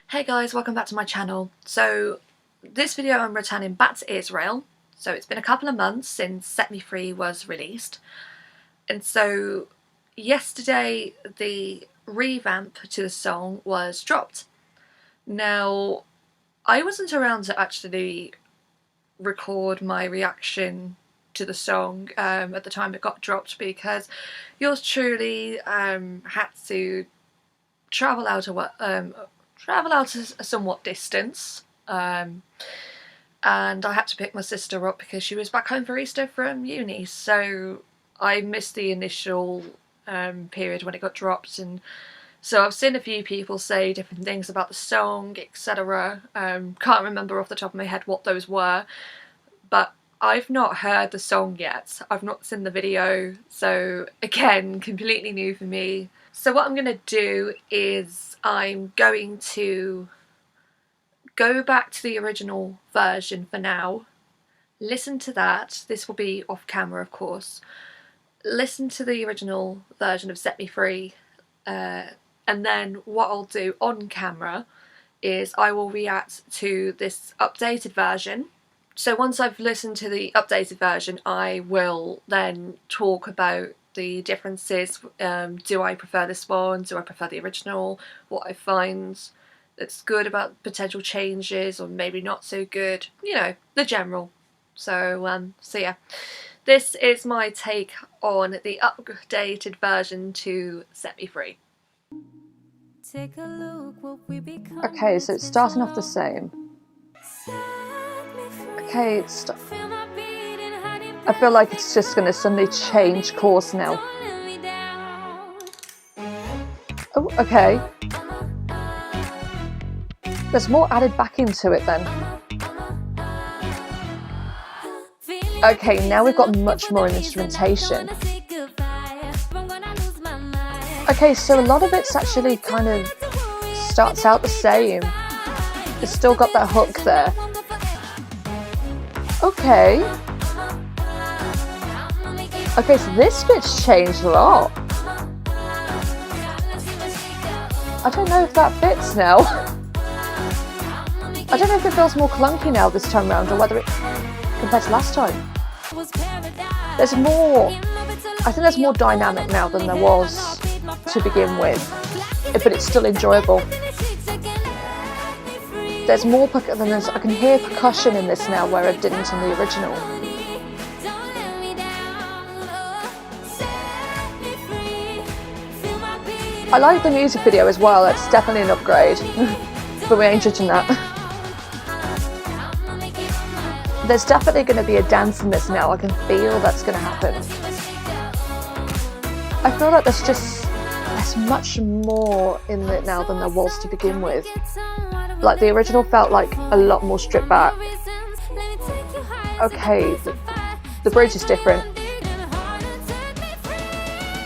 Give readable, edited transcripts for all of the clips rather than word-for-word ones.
Hey guys, welcome back to my channel. So this video I'm returning back to Israel. So it's been a couple of months since Set Me Free was released. And so yesterday the revamp to the song was dropped. Now I wasn't around to actually record my reaction to the song at the time it got dropped because yours truly had to travel out a somewhat distance, and I had to pick my sister up because she was back home for Easter from uni, so I missed the initial period when it got dropped. And so I've seen a few people say different things about the song, etc. Can't remember off the top of my head what those were, but I've not heard the song yet. I've not seen the video, so again, completely new for me. So what I'm going to do is I'm going to go back to the original version for now, listen to that. This will be off camera, of course. Listen to the original version of Set Me Free, and then what I'll do on camera is I will react to this updated version. So once I've listened to the updated version, I will then talk about the differences. Do I prefer this one? Do I prefer the original? What I find that's good about potential changes or maybe not so good, you know, the general. So yeah, this is my take on the updated version to Set Me Free. Take a look what we become. Okay, so it's starting off the same. Okay, I feel like it's just going to suddenly change course now. Oh, okay. There's more added back into it then. Okay, now we've got much more in instrumentation. Okay, so a lot of it's actually kind of starts out the same. It's still got that hook there. Okay. Okay, so this bit's changed a lot. I don't know if that fits now. I don't know if it feels more clunky now this time around or whether it compared to last time. There's more, I think there's more dynamic now than there was to begin with, but it's still enjoyable. There's more, I can hear percussion in this now where I didn't in the original. I like the music video as well, it's definitely an upgrade, but we ain't judging that. There's definitely going to be a dance in this now, I can feel that's going to happen. I feel like there's much more in it now than there was to begin with. Like the original felt like a lot more stripped back. Okay, the bridge is different.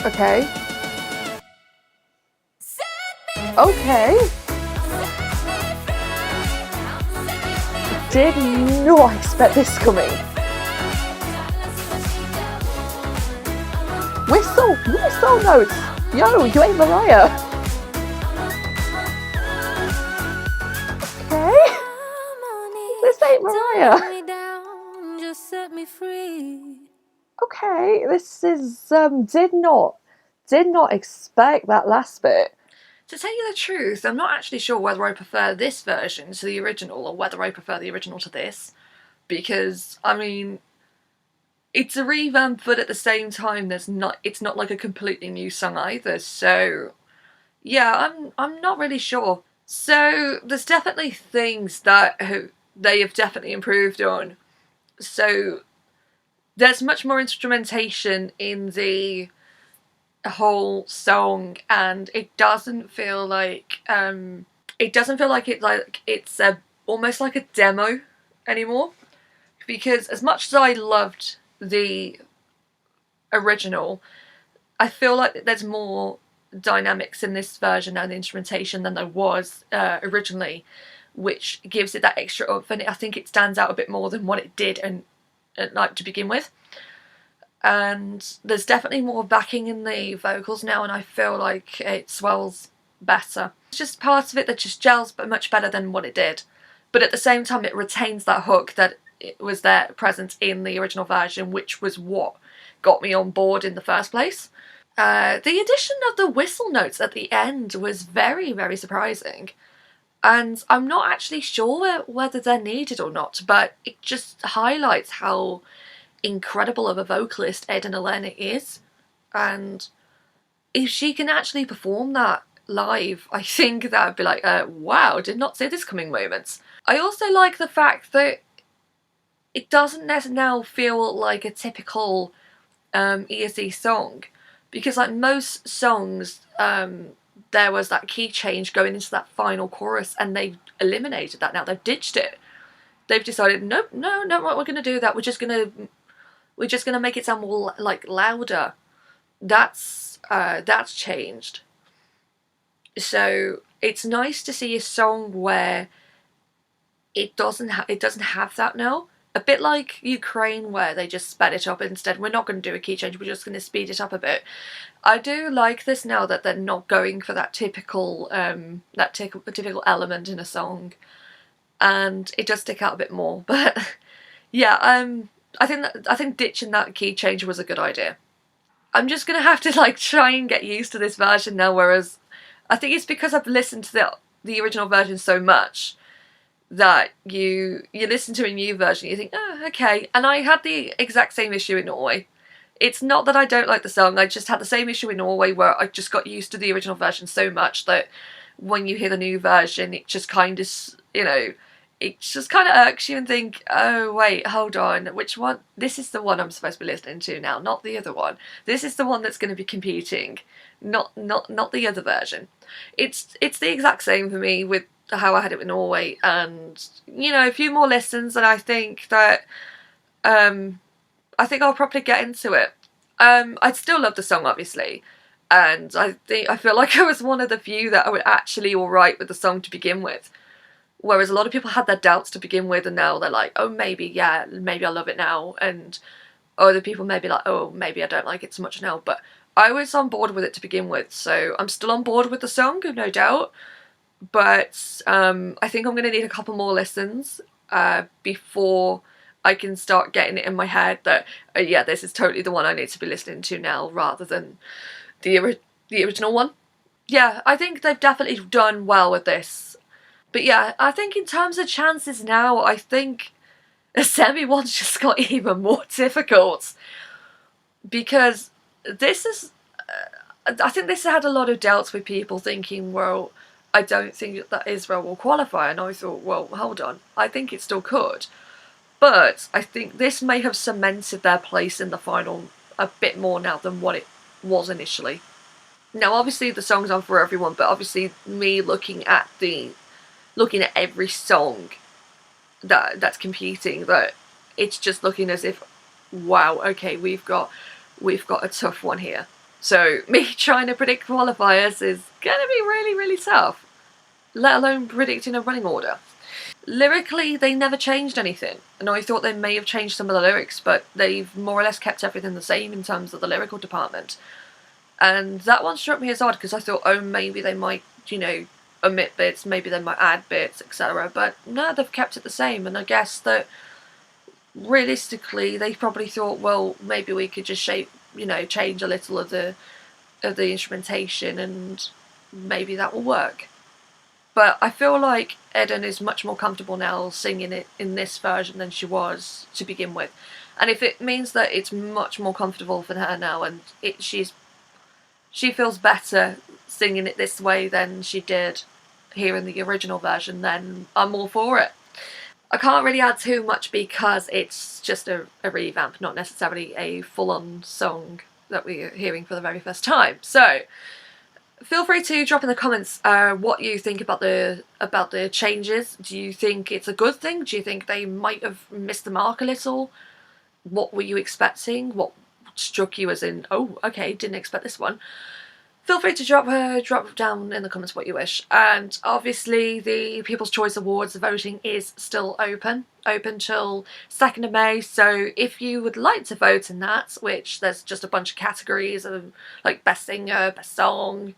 Okay. Okay. Did not expect this coming. Whistle notes. Yo, you ain't Mariah. Okay. This ain't Mariah. Okay, this is did not expect that last bit. To tell you the truth, I'm not actually sure whether I prefer this version to the original or whether I prefer the original to this, because I mean, it's a revamp, but at the same time it's not like a completely new song either. So yeah, I'm not really sure. So there's definitely things that they have definitely improved on. So there's much more instrumentation in the whole song, and it doesn't feel like it's almost like a demo anymore, because as much as I loved the original, I feel like there's more dynamics in this version and the instrumentation than there was originally, which gives it that extra oomph, and I think it stands out a bit more than what it did and like to begin with. And there's definitely more backing in the vocals now, and I feel like it swells better. It's just part of it that just gels but much better than what it did. But at the same time, it retains that hook that it was there present in the original version, which was what got me on board in the first place. The addition of the whistle notes at the end was very, very surprising. And I'm not actually sure whether they're needed or not, but it just highlights how incredible of a vocalist Eden Alene is. And if she can actually perform that live, I think that would be like, wow, did not see this coming moments. I also like the fact that it doesn't now feel like a typical ESE song, because like most songs, there was that key change going into that final chorus, and they've eliminated that now. They've ditched it. They've decided, nope, no, what we're gonna do that. We're just gonna make it sound more like louder. That's changed. So it's nice to see a song where it doesn't have that now. A bit like Ukraine, where they just sped it up instead. We're not going to do a key change, we're just going to speed it up a bit. I do like this now that they're not going for that typical typical element in a song, and it does stick out a bit more. But yeah, I think ditching that key change was a good idea. I'm just gonna have to like try and get used to this version now, whereas I think it's because I've listened to the original version so much that you listen to a new version, you think, oh, okay. And I had the exact same issue in Norway. It's not that I don't like the song, I just had the same issue in Norway where I just got used to the original version so much that when you hear the new version, it just kind of, you know, it just kind of irks you and think, oh wait, hold on, which one? This is the one I'm supposed to be listening to now, not the other one. This is the one that's going to be competing, not the other version. It's the exact same for me with how I had it with Norway, and you know, a few more listens and I think that I'll probably get into it. I'd still love the song, obviously, and I feel like I was one of the few that were actually alright with the song to begin with, whereas a lot of people had their doubts to begin with, and now they're like, oh, maybe I love it now, and other people may be like, oh, maybe I don't like it so much now. But I was on board with it to begin with, so I'm still on board with the song, no doubt. But I think I'm going to need a couple more listens before I can start getting it in my head that, yeah, this is totally the one I need to be listening to now, rather than the original one. Yeah, I think they've definitely done well with this. But yeah, I think in terms of chances now, I think the semi one's just got even more difficult, because this is, I think this had a lot of doubts with people thinking, well, I don't think that Israel will qualify, and I thought, well, hold on, I think it still could. But I think this may have cemented their place in the final a bit more now than what it was initially. Now, obviously, the songs aren't for everyone, but obviously, me looking at every song that's competing, that it's just looking as if, wow, okay, we've got a tough one here. So me trying to predict qualifiers is gonna be really, really tough, let alone predicting a running order. Lyrically, they never changed anything, and I thought they may have changed some of the lyrics, but they've more or less kept everything the same in terms of the lyrical department. And that one struck me as odd, because I thought, oh, maybe they might, you know, omit bits, maybe they might add bits, etc. But no, they've kept it the same, and I guess that realistically they probably thought, well, maybe we could just change a little of the instrumentation, and maybe that will work. But I feel like Eden is much more comfortable now singing it in this version than she was to begin with. And if it means that it's much more comfortable for her now, and she feels better singing it this way than she did here in the original version, then I'm all for it. I can't really add too much because it's just a revamp, not necessarily a full-on song that we're hearing for the very first time. So feel free to drop in the comments what you think about the changes. Do you think it's a good thing? Do you think they might have missed the mark a little? What were you expecting? What struck you as in, oh, okay, didn't expect this one? Feel free to drop down in the comments what you wish. And obviously the People's Choice Awards, the voting is still open till 2nd of May. So if you would like to vote in that, which there's just a bunch of categories of like best singer, best song,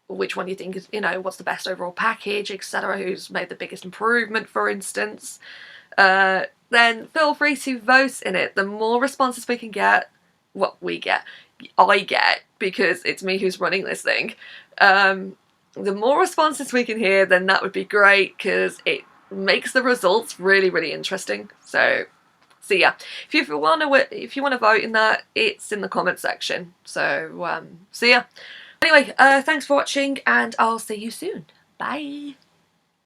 which one you think is, you know, what's the best overall package, etc., who's made the biggest improvement, for instance, then feel free to vote in it. The more responses we can get, I get, because it's me who's running this thing, the more responses we can hear, then that would be great, because it makes the results really, really interesting. So yeah, if you want to vote in that, it's in the comment section. So yeah. Anyway, thanks for watching, and I'll see you soon. Bye.